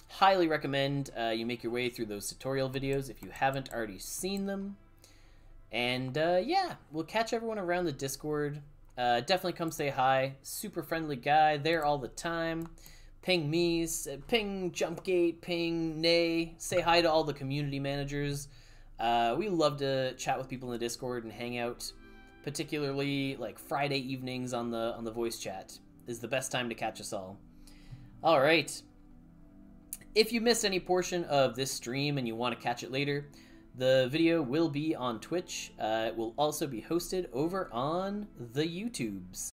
Highly recommend you make your way through those tutorial videos if you haven't already seen them. And yeah, we'll catch everyone around the Discord. Definitely come say hi. Super friendly guy, there all the time. Ping me, ping Jumpgate, ping Nay. Say hi to all the community managers. We love to chat with people in the Discord and hang out. Particularly like Friday evenings on the voice chat is the best time to catch us all. All right. If you missed any portion of this stream and you want to catch it later, the video will be on Twitch. It will also be hosted over on the YouTubes.